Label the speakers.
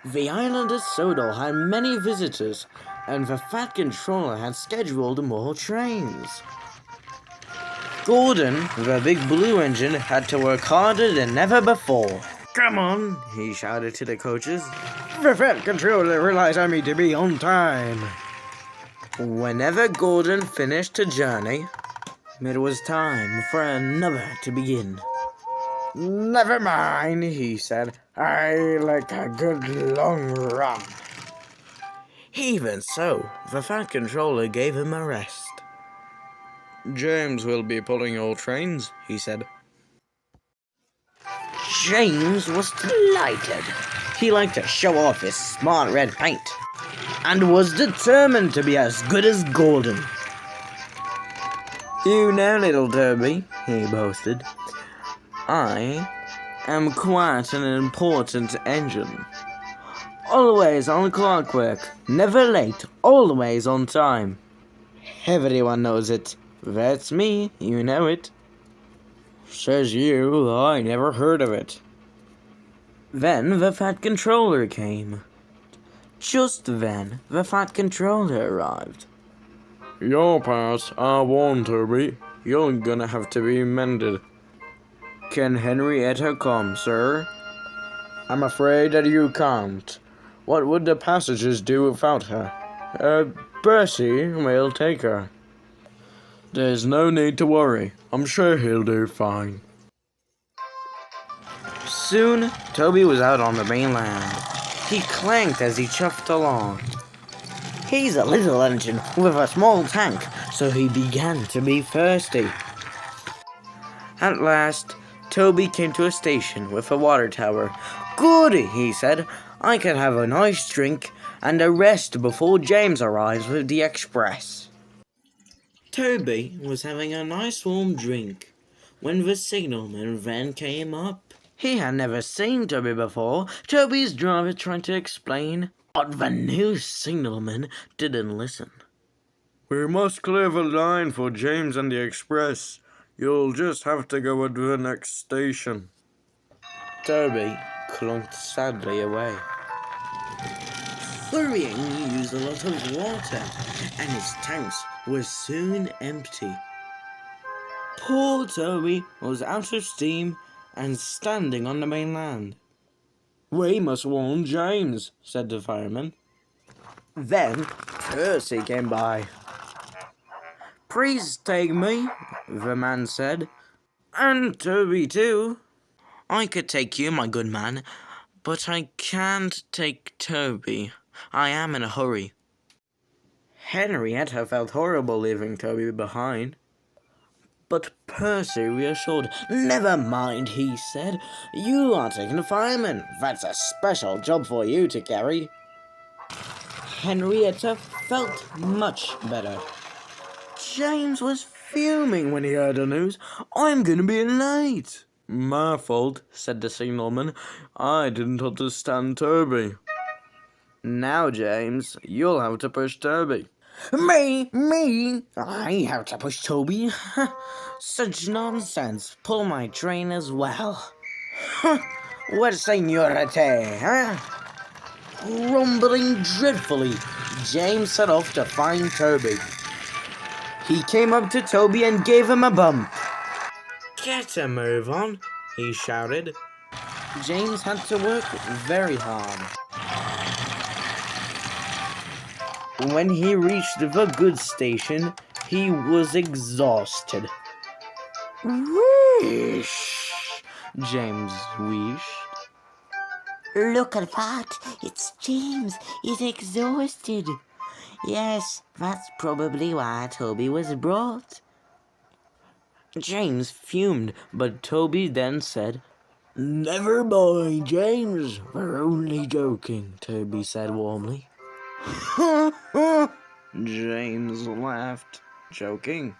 Speaker 1: The island of Sodor had many visitors, and the Fat Controller had scheduled more trains. Gordon, the big blue engine, had to work harder than ever before. "Come on," he shouted to the coaches. "The Fat Controller realized I need to be on time." Whenever Gordon finished a journey, it was time for another to begin. "Never mind," he said. "I like a good long run." Even so, the Fat Controller gave him a rest. "James will be pulling all trains," he said. James was delighted. He liked to show off his smart red paint, and was determined to be as good as Gordon. "You know, little Toby," he boasted, "I am quite an important engine. Always on clockwork, never late, always on time. Everyone knows it. That's me, you know it." "Says you, I never heard of it." Then the Fat Controller came. Just then, the Fat Controller arrived. "Your parts are worn, Toby. You're gonna have to be mended." "Can Henrietta come, sir?" "I'm afraid that you can't. What would the passengers do without her?" Percy will take her." "There's no need to worry. I'm sure he'll do fine." Soon, Toby was out on the mainland. He clanked as he chuffed along. He's a little engine with a small tank, so he began to be thirsty. At last, Toby came to a station with a water tower. "Good," he said. "I can have a nice drink and a rest before James arrives with the express." Toby was having a nice warm drink when the signalman van came up. He had never seen Toby before. Toby's driver tried to explain, but the new signalman didn't listen. "We must clear the line for James and the express. You'll just have to go at the next station." Toby clunked sadly away. Hurrying used a lot of water, and his tanks were soon empty. Poor Toby was out of steam and standing on the mainland. "We must warn James," said the fireman. Then Percy came by. "Please take me," the man said. "And Toby too." "I could take you, my good man, but I can't take Toby. I am in a hurry." Henrietta felt horrible leaving Toby behind. But Percy reassured. "Never mind," he said. "You are taking the fireman. That's a special job for you to carry." Henrietta felt much better. James was fuming when he heard the news. "I'm going to be late." "My fault," said the signalman. "I didn't understand Toby." "Now, James, you'll have to push Toby." Me? I have to push Toby? Such nonsense. Pull my train as well." "What senorita, huh?" Rumbling dreadfully, James set off to find Toby. He came up to Toby and gave him a bump. "Get a move on," he shouted. James had to work very hard. When he reached the goods station, he was exhausted. "Whoosh," James wished.
Speaker 2: "Look at that! It's James. He's exhausted. Yes, that's probably why Toby was brought."
Speaker 1: James fumed, but Toby then said, "Never mind, James. We're only joking," Toby said warmly. James laughed. "Joking?